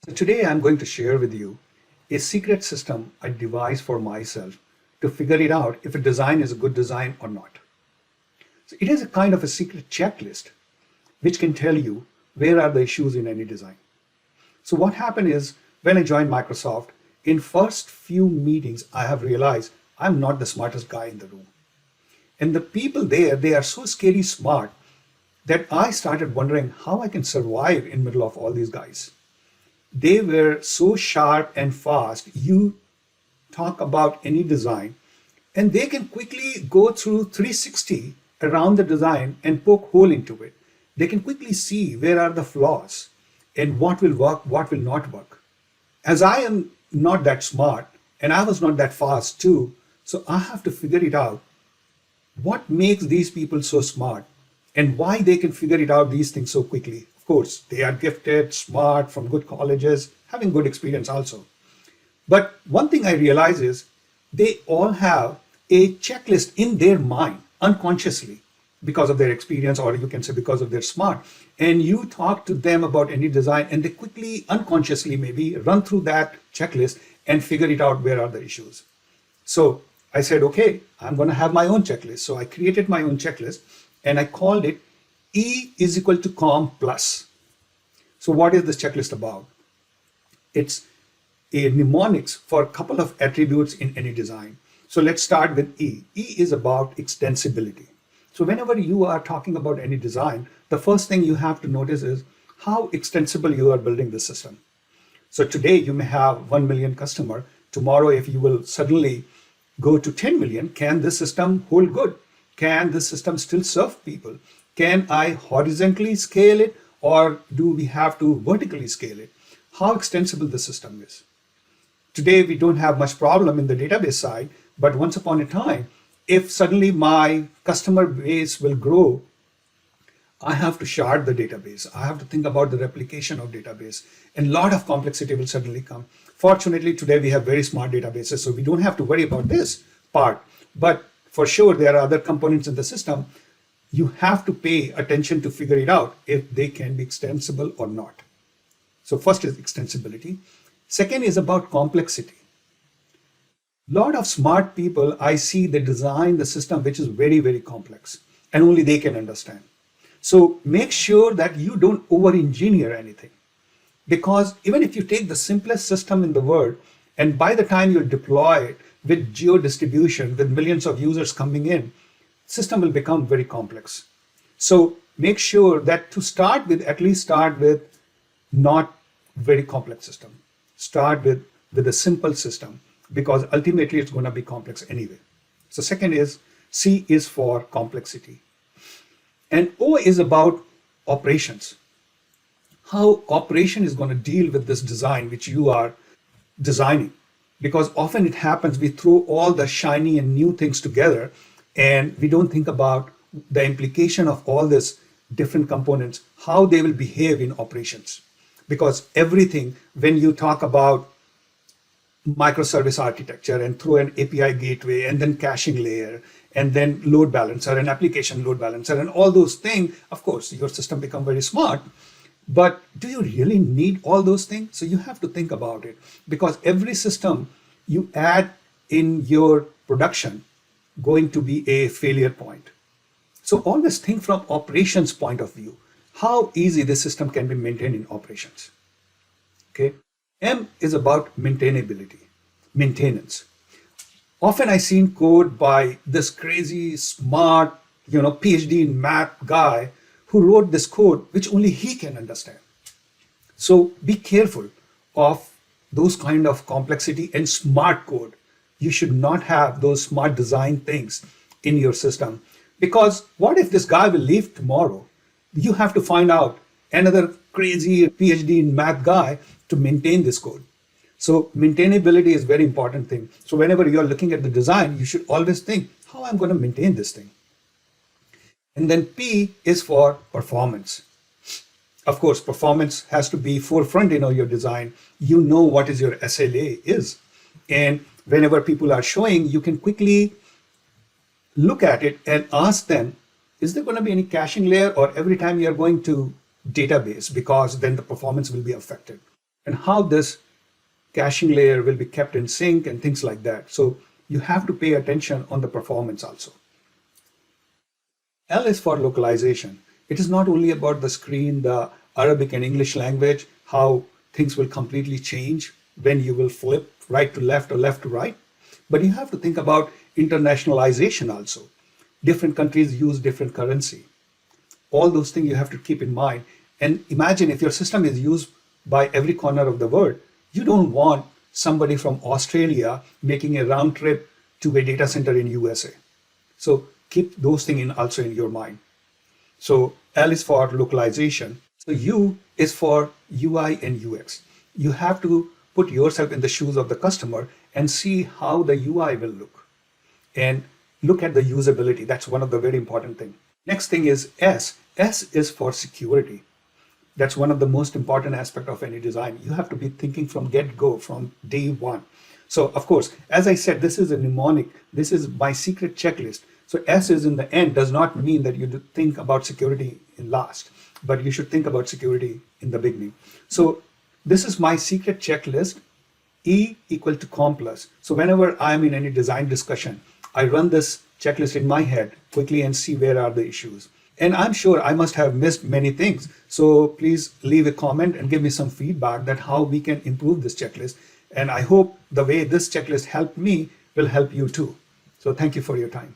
So today I'm going to share with you a secret system I devised for myself to figure it out if a design is a good design or not. So it is a kind of a secret checklist which can tell you where are the issues in any design. So what happened is when I joined Microsoft, in first few meetings, I have realized I'm not the smartest guy in the room. And the people there, they are so scary smart that I started wondering how I can survive in middle of all these guys. They were so sharp and fast. You talk about any design and they can quickly go through 360 around the design and poke hole into it. They can quickly see where are the flaws and what will work, what will not work. As I am not that smart and I was not that fast too, so I have to figure it out. What makes these people so smart and why they can figure it out these things so quickly? Of course, they are gifted, smart, from good colleges, having good experience also. But one thing I realize is they all have a checklist in their mind unconsciously because of their experience, or you can say because of their smart. And you talk to them about any design and they quickly, unconsciously maybe run through that checklist and figure it out where are the issues. So I said, okay, I'm going to have my own checklist. So I created my own checklist and I called it E is equal to com plus. So what is this checklist about? It's a mnemonics for a couple of attributes in any design. So let's start with E. E is about extensibility. So whenever you are talking about any design, the first thing you have to notice is how extensible you are building the system. So today you may have 1 million customer. Tomorrow, if you will suddenly go to 10 million, can this system hold good? Can this system still serve people? Can I horizontally scale it or do we have to vertically scale it? How extensible the system is. Today, we don't have much problem in the database side, but once upon a time, if suddenly my customer base will grow, I have to shard the database. I have to think about the replication of database and a lot of complexity will suddenly come. Fortunately, today we have very smart databases, so we don't have to worry about this part. But for sure, there are other components in the system. You have to pay attention to figure it out if they can be extensible or not. So first is extensibility. Second is about complexity. A lot of smart people, I see they design the system which is very, very complex and only they can understand. So make sure that you don't over-engineer anything. Because even if you take the simplest system in the world, and by the time you deploy it with geo-distribution, with millions of users coming in, system will become very complex. So make sure that to start with, at least start with not very complex system. Start with a simple system because ultimately it's going to be complex anyway. So second is C is for complexity. And O is about operations. How operation is going to deal with this design which you are designing. Because often it happens, we throw all the shiny and new things together and we don't think about the implication of all these different components, how they will behave in operations. Because everything, when you talk about microservice architecture and through an API gateway and then caching layer and then load balancer and application load balancer and all those things, of course, your system become very smart. But do you really need all those things? So you have to think about it because every system you add in your production going to be a failure point. So always think from operations point of view, how easy the system can be maintained in operations. Okay. M is about maintainability, maintenance. Often I seen code by this crazy smart, PhD in math guy who wrote this code which only he can understand. So be careful of those kind of complexity and smart code. You should not have those smart design things in your system because what if this guy will leave tomorrow? You have to find out another crazy PhD in math guy to maintain this code. So maintainability is very important thing. So whenever you're looking at the design, you should always think how I'm going to maintain this thing. And then P is for performance. Of course, performance has to be forefront in your design. You know what is your SLA is. And whenever people are showing, you can quickly look at it and ask them, is there going to be any caching layer or every time you're going to database because then the performance will be affected. and how this caching layer will be kept in sync and things like that. So you have to pay attention on the performance also. L is for localization. It is not only about the screen, the Arabic and English language, how things will completely change when you will flip right to left or left to right, but you have to think about internationalization also. Different countries use different currency. All those things you have to keep in mind. And imagine if your system is used by every corner of the world, you don't want somebody from Australia making a round trip to a data center in USA. So keep those things also in your mind. So L is for localization. So U is for UI and UX. You have to put yourself in the shoes of the customer and see how the UI will look. And look at the usability. That's one of the very important things. Next thing is S. S is for security. That's one of the most important aspect of any design. You have to be thinking from get-go, from day one. So of course, as I said, this is a mnemonic. This is my secret checklist. So S is in the end does not mean that you think about security in last, but you should think about security in the beginning. So this is my secret checklist, E equal to com plus. So whenever I'm in any design discussion, I run this checklist in my head quickly and see where are the issues. And I'm sure I must have missed many things. So please leave a comment and give me some feedback that how we can improve this checklist. And I hope the way this checklist helped me will help you too. So thank you for your time.